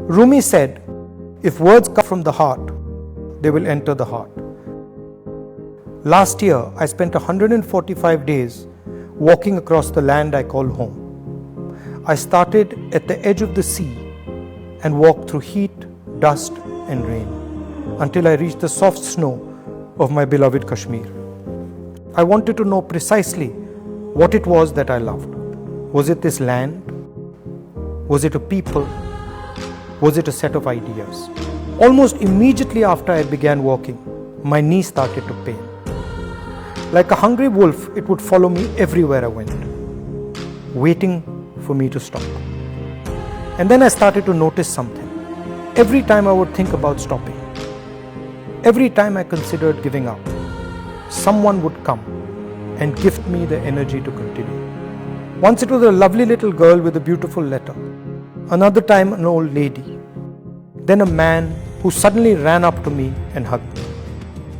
Rumi said, if words come from the heart, they will enter the heart. Last year, I spent 145 days walking across the land I call home. I started at the edge of the sea and walked through heat, dust and rain until I reached the soft snow of my beloved Kashmir. I wanted to know precisely what it was that I loved. Was it this land? Was it a people? Was it a set of ideas? Almost immediately after I began walking, my knee started to pain. Like a hungry wolf, it would follow me everywhere I went, waiting for me to stop. And then I started to notice something. Every time I would think about stopping, every time I considered giving up, someone would come and gift me the energy to continue. Once it was a lovely little girl with a beautiful letter. Another time an old lady. Then a man who suddenly ran up to me and hugged me.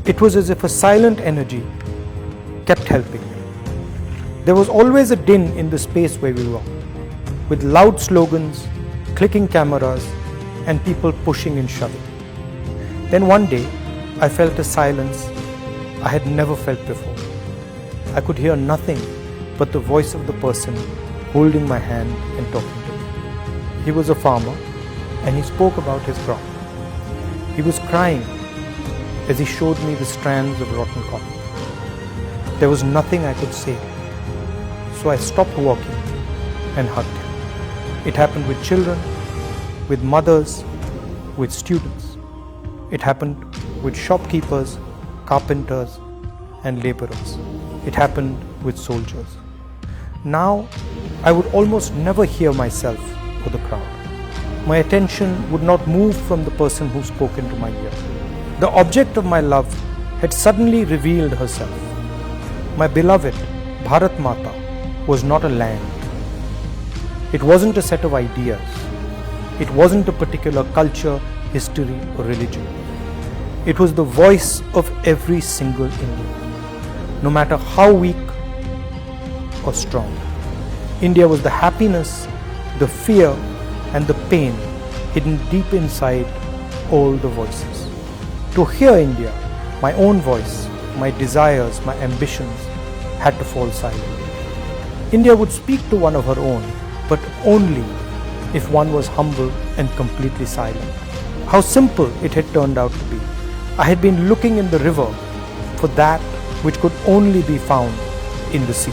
It was as if a silent energy kept helping me. There was always a din in the space where we were, with loud slogans, clicking cameras, and people pushing and shoving. Then one day, I felt a silence I had never felt before. I could hear nothing but the voice of the person holding my hand and talking to me. He was a farmer, and he spoke about his crop. He was crying as he showed me the strands of rotten cotton. There was nothing I could say, so I stopped walking and hugged him. It happened with children, with mothers, with students. It happened with shopkeepers, carpenters, and laborers. It happened with soldiers. Now, I would almost never hear myself or the crowd. My attention would not move from the person who spoke into my ear. The object of my love had suddenly revealed herself. My beloved Bharat Mata was not a land. It wasn't a set of ideas. It wasn't a particular culture, history, or religion. It was the voice of every single Indian, no matter how weak or strong. India was the happiness, the fear, and the pain hidden deep inside all the voices. To hear India, my own voice, my desires, my ambitions had to fall silent. India would speak to one of her own, but only if one was humble and completely silent. How simple it had turned out to be. I had been looking in the river for that which could only be found in the sea.